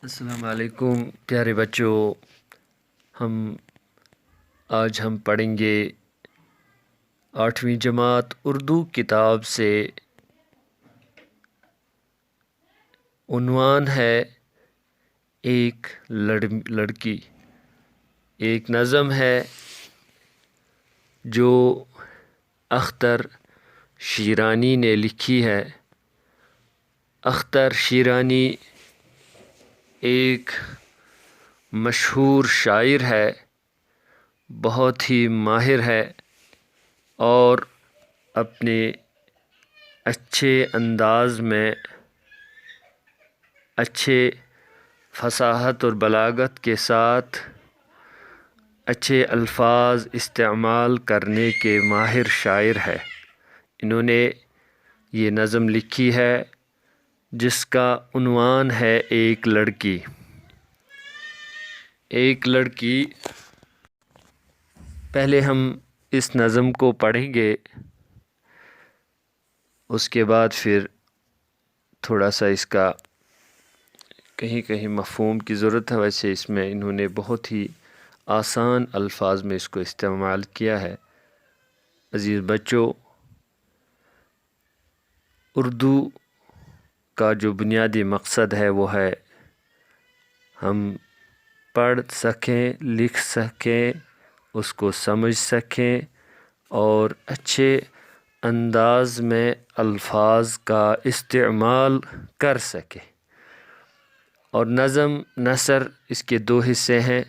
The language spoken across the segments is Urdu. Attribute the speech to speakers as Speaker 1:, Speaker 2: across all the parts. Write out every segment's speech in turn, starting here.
Speaker 1: السلام علیکم پیارے بچوں، آج ہم پڑھیں گے 8ویں جماعت اردو کتاب سے۔ عنوان ہے ایک لڑکی۔ ایک نظم ہے جو اختر شیرانی نے لکھی ہے۔ اختر شیرانی ایک مشہور شاعر ہے، بہت ہی ماہر ہے اور اپنے اچھے انداز میں اچھے فصاحت اور بلاغت کے ساتھ اچھے الفاظ استعمال کرنے کے ماہر شاعر ہے۔ انہوں نے یہ نظم لکھی ہے جس کا عنوان ہے ایک لڑکی۔ ایک لڑکی، پہلے ہم اس نظم کو پڑھیں گے، اس کے بعد پھر تھوڑا سا اس کا کہیں کہیں مفہوم کی ضرورت ہے، ویسے اس میں انہوں نے بہت ہی آسان الفاظ میں اس کو استعمال کیا ہے۔ عزیز بچوں، اردو کا جو بنیادی مقصد ہے وہ ہے ہم پڑھ سکیں، لکھ سکیں، اس کو سمجھ سکیں اور اچھے انداز میں الفاظ کا استعمال کر سکیں۔ اور نظم نثر اس کے دو حصے ہیں۔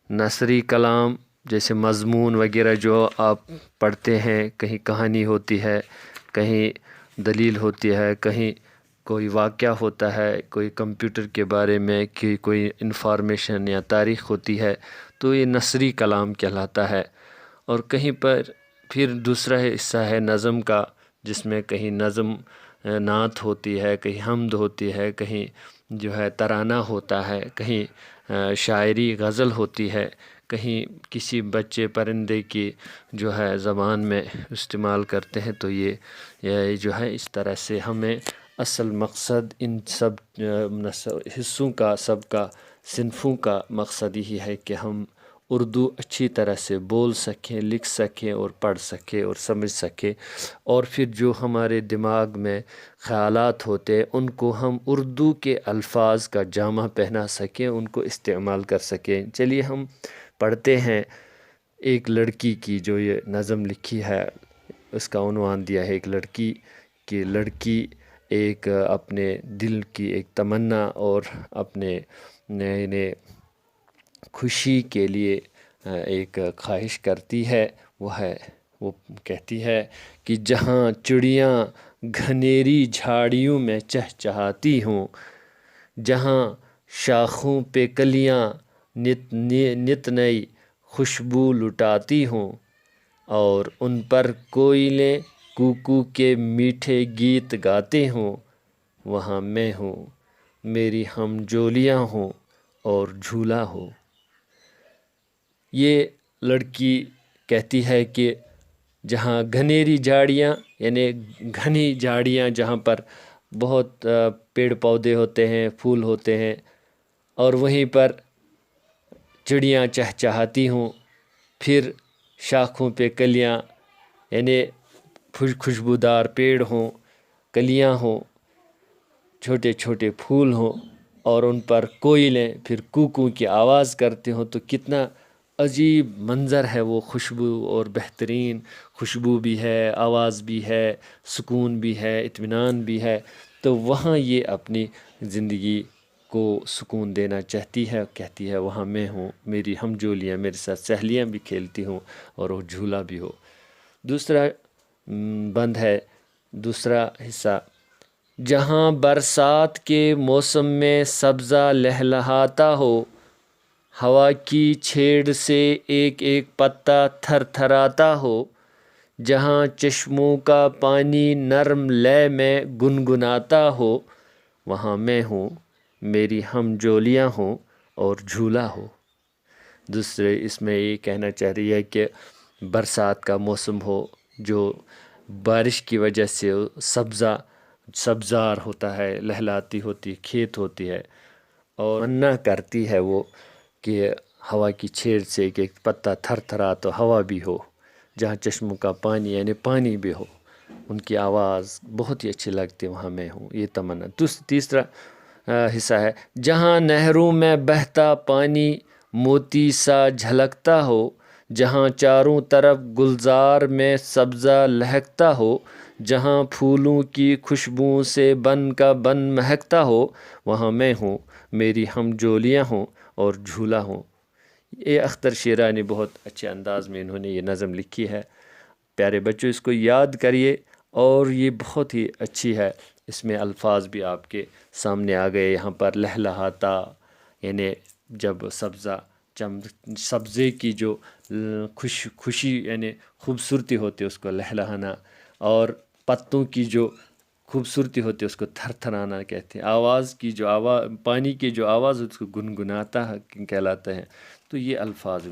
Speaker 1: نثری کلام جیسے مضمون وغیرہ جو آپ پڑھتے ہیں، کہیں کہانی ہوتی ہے، کہیں دلیل ہوتی ہے، کہیں کوئی واقعہ ہوتا ہے، کوئی کمپیوٹر کے بارے میں کہ کوئی انفارمیشن یا تاریخ ہوتی ہے، تو یہ نثری کلام کہلاتا ہے۔ اور کہیں پر پھر دوسرا حصہ ہے نظم کا، جس میں کہیں نظم نعت ہوتی ہے، کہیں حمد ہوتی ہے، کہیں جو ہے ترانہ ہوتا ہے، کہیں شاعری غزل ہوتی ہے، کہیں کسی بچے پرندے کی جو ہے زبان میں استعمال کرتے ہیں۔ تو یہ جو ہے اس طرح سے ہمیں اصل مقصد ان سب حصوں کا، سب کا، صنفوں کا مقصد یہی ہے کہ ہم اردو اچھی طرح سے بول سکیں، لکھ سکیں اور پڑھ سکیں اور سمجھ سکیں، اور پھر جو ہمارے دماغ میں خیالات ہوتے ہیں ان کو ہم اردو کے الفاظ کا جامہ پہنا سکیں، ان کو استعمال کر سکیں۔ چلیے ہم پڑھتے ہیں ایک لڑکی کی جو یہ نظم لکھی ہے، اس کا عنوان دیا ہے ایک لڑکی۔ کہ لڑکی ایک اپنے دل کی ایک تمنا اور اپنے نئے خوشی کے لیے ایک خواہش کرتی ہے، وہ کہتی ہے کہ جہاں چڑیاں گھنیری جھاڑیوں میں چہچہاتی ہوں، جہاں شاخوں پہ کلیاں نت نئی خوشبو لٹاتی ہوں اور ان پر کوئلیں کوکو کے میٹھے گیت گاتے ہوں، وہاں میں ہوں، میری ہم جولیاں ہوں اور جھولا ہو۔ یہ لڑکی کہتی ہے کہ جہاں گھنیری جھاڑیاں، یعنی گھنی جھاڑیاں جہاں پر بہت پیڑ پودے ہوتے ہیں، پھول ہوتے ہیں، اور وہیں پر چڑیاں چہچہاتی ہوں، پھر شاخوں پہ کلیاں، یعنی خوشبودار پیڑ ہوں، کلیاں ہوں، چھوٹے چھوٹے پھول ہوں، اور ان پر کوئلیں پھر کوکو کی آواز کرتے ہوں، تو کتنا عجیب منظر ہے وہ، خوشبو اور بہترین خوشبو بھی ہے، آواز بھی ہے، سکون بھی ہے، اطمینان بھی ہے۔ تو وہاں یہ اپنی زندگی کو سکون دینا چاہتی ہے، کہتی ہے وہاں میں ہوں، میری ہم جولیاں، میرے ساتھ سہیلیاں بھی کھیلتی ہوں اور وہ جھولا بھی ہو۔ دوسرا بند ہے، دوسرا حصہ، جہاں برسات کے موسم میں سبزہ لہلہاتا ہو، ہوا کی چھیڑ سے ایک ایک پتا تھر تھراتا ہو، جہاں چشموں کا پانی نرم لے میں گنگناتا ہو، وہاں میں ہوں، میری ہم جولیاں ہوں اور جھولا ہو۔ دوسرے اس میں یہ کہنا چاہ رہی ہے کہ برسات کا موسم ہو، جو بارش کی وجہ سے سبزار ہوتا ہے، لہلاتی ہوتی کھیت ہوتی ہے، اور منع کرتی ہے وہ کہ ہوا کی چھیڑ سے کہ پتا تھر تھرا تو ہوا بھی ہو، جہاں چشموں کا پانی یعنی پانی بھی ہو، ان کی آواز بہت ہی اچھی لگتی ہے، وہاں میں ہوں، یہ تمنا۔ تیسرا حصہ ہے جہاں نہروں میں بہتا پانی موتی سا جھلکتا ہو، جہاں چاروں طرف گلزار میں سبزہ لہکتا ہو، جہاں پھولوں کی خوشبو سے بن کا بن مہکتا ہو، وہاں میں ہوں، میری ہم جولیاں ہوں اور جھولا ہوں۔ یہ اختر شیرانی بہت اچھے انداز میں انہوں نے یہ نظم لکھی ہے۔ پیارے بچوں، اس کو یاد کریے، اور یہ بہت ہی اچھی ہے۔ اس میں الفاظ بھی آپ کے سامنے آ گئے، یہاں پر لہلہاتا یعنی جب سبزے کی جو خوشی یعنی خوبصورتی ہوتی ہے اس کو لہلہانا، اور پتوں کی جو خوبصورتی ہوتی ہے اس کو تھر تھرانا کہتے ہیں، پانی کی جو آواز ہے اس کو گنگناتا کہلاتا ہے۔ تو یہ الفاظ